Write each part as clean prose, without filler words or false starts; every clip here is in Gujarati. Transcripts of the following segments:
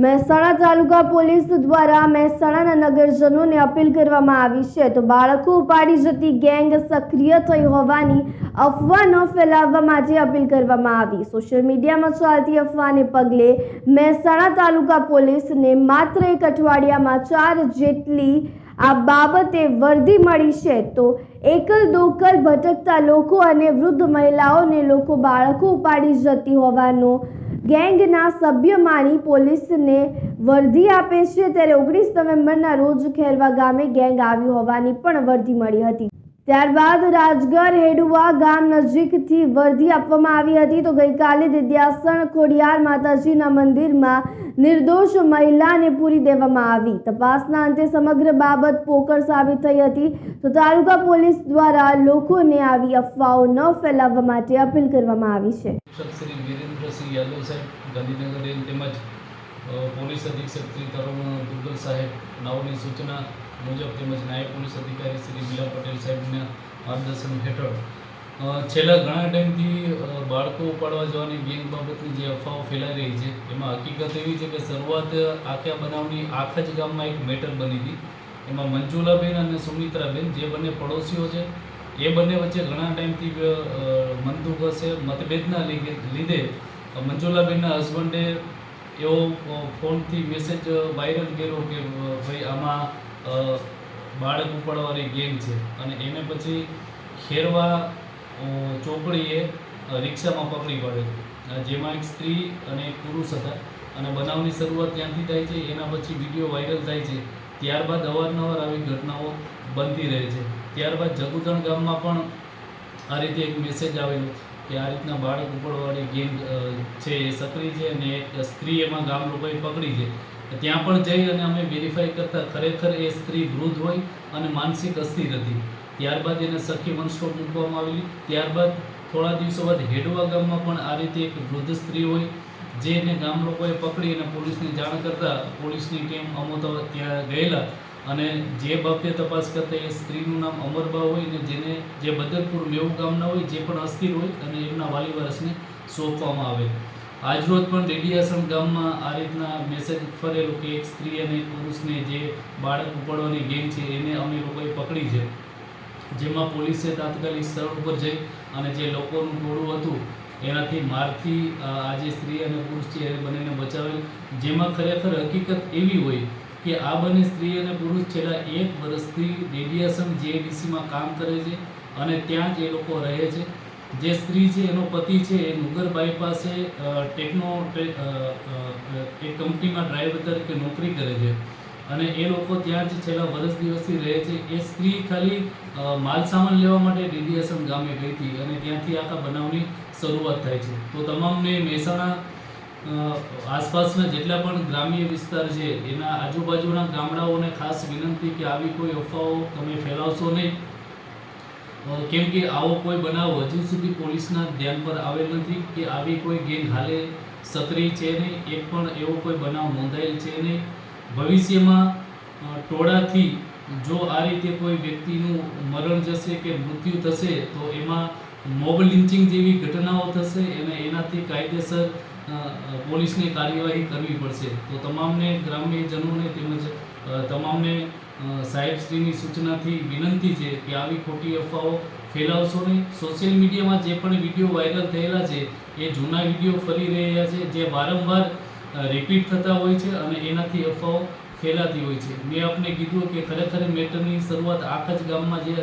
મહેસાણા તાલુકા પોલીસ દ્વારા મહેસાણાના નગરજનોને અપીલ કરવામાં આવી છે તો બાળકો ઉપાડી જતી ગેંગ સક્રિય થઈ હોવાની અફવા ન ફેલાવવા માટે અપીલ કરવામાં આવી। સોશિયલ મીડિયામાં ચાલતી અફવાને પગલે મહેસાણા તાલુકા પોલીસને માત્ર એક અઠવાડિયામાં 4 જેટલી આ બાબતે વર્દી મળી છે તો એકલ દોકલ ભટકતા લોકો અને વૃદ્ધ મહિલાઓને લોકો બાળકો ઉપાડી જતી હોવાનો ગેંગના સભ્ય માની પોલીસને વર્દી આપે છે। ત્યારે 19 નવેમ્બરના રોજ ખેરવા ગામે ગેંગ આવી હોવાની પણ વર્દી મળી હતી। ત્યારબાદ રાજગર હેડુવા ગામ નજીકથી વર્દી આપવામાં આવી હતી તો ગઈકાલે દિદ્યાસણ ખોડિયાર માતાજીના મંદિરમાં નિર્દોષ મહિલાને પૂરી દેવામાં આવી। તપાસના અંતે સમગ્ર બાબત પોકળ સાબિત થઈ હતી તો તાલુકા પોલીસ દ્વારા લોકોને આવી અફવાઓ ન ફેલાવવા માટે અપીલ કરવામાં આવી છે। શ્રી વીરેન્દ્રસિંહ યાદવ સાહેબ ગાંધીનગર તેમજ પોલીસ અધિક્ષક શ્રી તરુણ દુગ્ગલ સાહેબ નાઓની સૂચના મુજબ તેમજ નાયબ પોલીસ અધિકારી શ્રી બીલા પટેલ સાહેબના માર્ગદર્શન હેઠળ છેલ્લા ઘણા ટાઈમથી બાળકો ઉપાડવા જવાની ગેંગ બાબતની જે અફવાઓ ફેલાઈ રહી છે એમાં હકીકત એવી છે કે શરૂઆત આખા બનાવની આખા જ ગામમાં એક મેટર બની હતી। એમાં મંજુલાબેન અને સુમિત્રાબેન જે બંને પડોશીઓ છે એ બંને વચ્ચે ઘણા ટાઈમથી મનદુખ હશે મતભેદના લીધે મંજુલાબેનના હસબન્ડે એવો ફોનથી મેસેજ વાયરલ કર્યો કે ભાઈ આમાં બાળક ઉપાડવાની ગેંગ છે અને એને પછી ખેરવા ચોકડીએ રિક્ષામાં પકડી પડે જેમાં એક સ્ત્રી અને એક પુરુષ હતા અને બનાવની શરૂઆત ત્યાંથી થાય છે। એના પછી વિડીયો વાયરલ થાય છે। ત્યારબાદ અવારનવાર આવી ઘટનાઓ બનતી રહે છે। ત્યારબાદ જગુદણ ગામમાં પણ આ રીતે એક મેસેજ આવેલો કે આ રીતના બાળક ઉપાડવાની ગેંગ છે એ સક્રિય છે અને એક સ્ત્રી એમાં ગામ લોકોએ પકડી છે। ત્યાં પણ જઈ અને અમે વેરીફાઈ કરતાં ખરેખર એ સ્ત્રી વૃદ્ધ હોય અને માનસિક અસ્થિર હતી। ત્યારબાદ એને સખી વન સ્ટોપ મૂકવામાં આવેલી। ત્યારબાદ થોડા દિવસો બાદ હેડવા ગામમાં પણ આ રીતે એક વૃદ્ધ સ્ત્રી હોય જે એને ગામ લોકોએ પકડી અને પોલીસને જાણ કરતાં પોલીસની ટીમ અમો તો ત્યાં ગયેલા અને જે બાબતે તપાસ કરતા એ સ્ત્રીનું નામ અમરબા હોય ને જેને જે બદરપુર મેવું ગામના હોય જે પણ અસ્થિર હોય અને એમના વાલી વારસને સોંપવામાં આવે। આજરોજ પણ દેડિયાસણ ગામમાં આ રીતના મેસેજ ફરેલો કે એક સ્ત્રી અને એક પુરુષને જે બાળક ઉપાડવાની ગેંગ છે એને અમે લોકોએ પકડી છે, જેમાં પોલીસે તાત્કાલિક સ્થળ ઉપર જઈ અને જે લોકોનું ટોળું હતું એનાથી મારથી આ જે સ્ત્રી અને પુરુષ છે એ બંનેને બચાવેલ। જેમાં ખરેખર હકીકત એવી હોય કે આ બંને સ્ત્રી અને પુરુષ છેલ્લા 1 વર્ષથી દેડિયાસણ જેડીસીમાં કામ કરે છે અને ત્યાં જ એ લોકો રહે છે। જે સ્ત્રી છે એનો પતિ છે એ નુગર બાયપાસે એક કંપનીમાં ડ્રાઈવર તરીકે નોકરી કરે છે અને એ લોકો ત્યાં જ છેલ્લા વર્ષ દિવસથી રહે છે। એ સ્ત્રી ખાલી માલ સામાન લેવા માટે દેડિયાસણ ગામે ગઈ હતી અને ત્યાંથી આખા બનાવની શરૂઆત થાય છે। તો તમામને મહેસાણા આસપાસના જેટલા પણ ગ્રામ્ય વિસ્તાર છે એના આજુબાજુના ગામડાઓને ખાસ વિનંતી કે આવી કોઈ અફવાઓ તમે ફેલાવશો નહીં, કેમ કે આવો કોઈ બનાવ હજુ સુધી પોલીસના ધ્યાન પર આવેલ નથી કે આવી કોઈ ગેંગ હાલે સક્રિય છે નહીં, એક પણ એવો કોઈ બનાવ નોંધાયેલ છે નહીં। ભવિષ્યમાં ટોળાથી જો આ રીતે કોઈ વ્યક્તિનું મરણ જશે કે મૃત્યુ થશે તો એમાં મોબ લિન્ચિંગ જેવી ઘટનાઓ થશે અને એનાથી કાયદેસર પોલીસની કાર્યવાહી કરવી પડશે। તો તમામને ગ્રામ્યજનોને તેમજ તમામને સાહેબશ્રીની સૂચનાથી વિનંતી છે કે આવી ખોટી અફવાઓ ફેલાવશો નહીં। સોશિયલ મીડિયામાં જે પણ વિડીયો વાયરલ થયેલા છે એ જૂના વિડીયો ફરી રહ્યા છે જે વારંવાર રિપીટ થતા હોય છે અને એનાથી અફવાઓ ફેલાતી હોય છે। મેં આપને કીધું કે ખરેખર મેટરની શરૂઆત આખા જ ગામમાં જે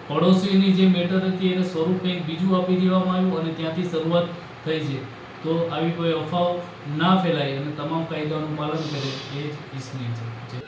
પડોશીની જે મેટર હતી એને સ્વરૂપ કંઈક બીજું આપી દેવામાં આવ્યું અને ત્યાંથી શરૂઆત થઈ છે। તો આવી કોઈ અફવાઓ ના ફેલાય અને તમામ કાયદાઓનું પાલન કરે એ જ ઈચ્છનીય છે।